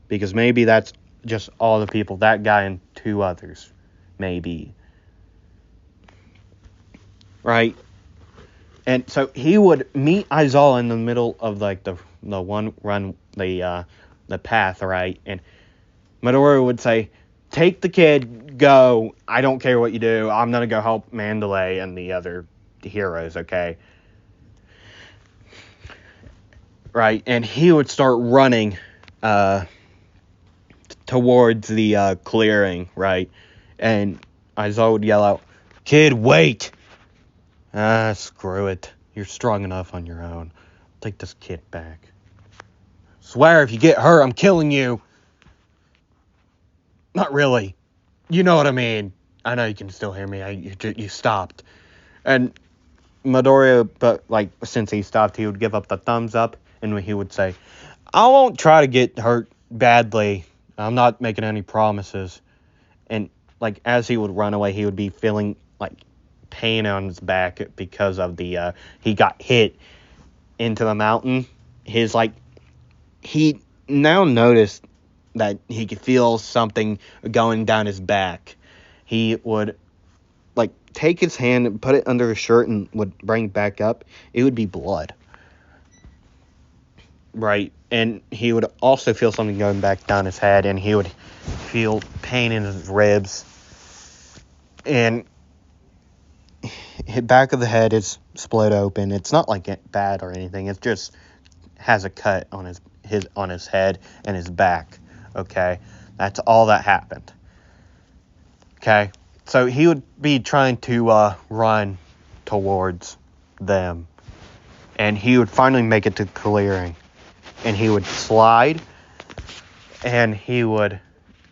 Because maybe that's just all the people, that guy and 2 others. Maybe. Right? And so he would meet Aizawa in the middle of like the one run, the path, right? And Midori would say, take the kid, go. I don't care what you do. I'm going to go help Mandalay and the other heroes, okay? Right? And he would start running towards the clearing, right? And Aizawa would yell out, kid, wait! Screw it. You're strong enough on your own. Take this kid back. Swear if you get hurt, I'm killing you. Not really. You know what I mean. I know you can still hear me. You stopped. And Midoriya, but like since he stopped, he would give up the thumbs up, and he would say, I won't try to get hurt badly. I'm not making any promises. And like as he would run away, he would be feeling like pain on his back because of the he got hit into the mountain. He now noticed that he could feel something going down his back. He would like take his hand and put it under his shirt and would bring it back up. It would be blood. Right. And he would also feel something going back down his head, and he would feel pain in his ribs. And his back of the head is split open. It's not like bad or anything. It just has a cut on his head and his back. Okay, that's all that happened. Okay, so he would be trying to run towards them, and he would finally make it to clearing, and he would slide, and he would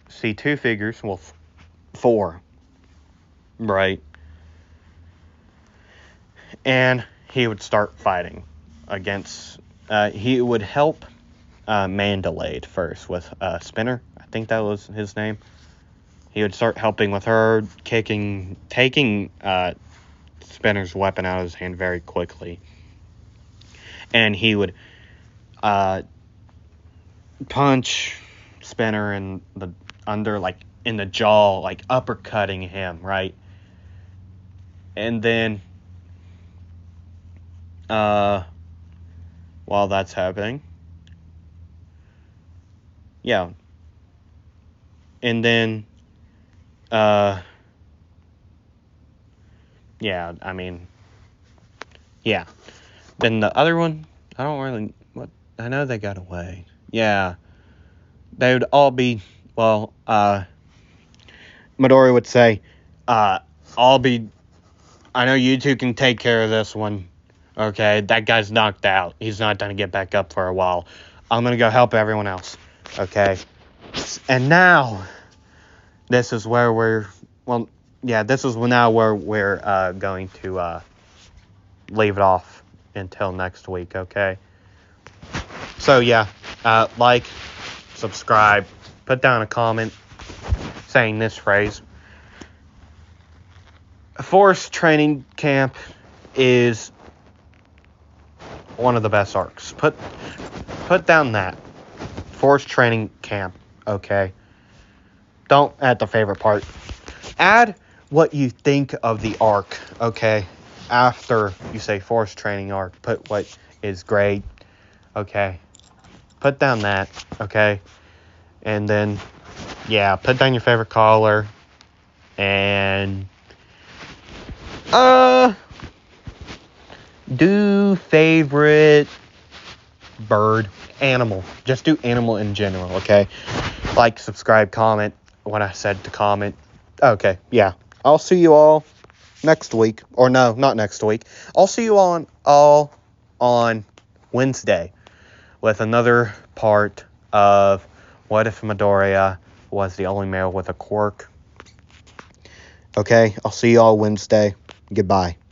see 2 figures, well, 4, right? And he would start fighting against. He would help Mandalay first with Spinner. I think that was his name. He would start helping with her, taking Spinner's weapon out of his hand very quickly. And he would punch Spinner in the jaw, like uppercutting him, right? And then while that's happening, yeah. And then yeah, I mean, yeah. Then the other one, I don't really, I know they got away. Yeah. They would all be, well, Midori would say, I know you 2 can take care of this one. Okay, that guy's knocked out. He's not going to get back up for a while. I'm going to go help everyone else. Okay. And now, this is where we're going to leave it off until next week, okay? So, yeah, like, subscribe, put down a comment saying this phrase. Force Training Camp is one of the best arcs. Put down that. Force Training Camp, okay? Don't add the favorite part. Add what you think of the arc, okay? After you say Force Training arc, put what is great, okay? Put down that, okay? And then, yeah, put down your favorite color. And, do favorite bird, animal. Just do animal in general, okay? Like, subscribe, comment. When I said to comment. Okay, yeah. I'll see you all next week. Or no, not next week. I'll see you all on Wednesday with another part of What If Midoriya Was the Only Male with a Quirk. Okay, I'll see you all Wednesday. Goodbye.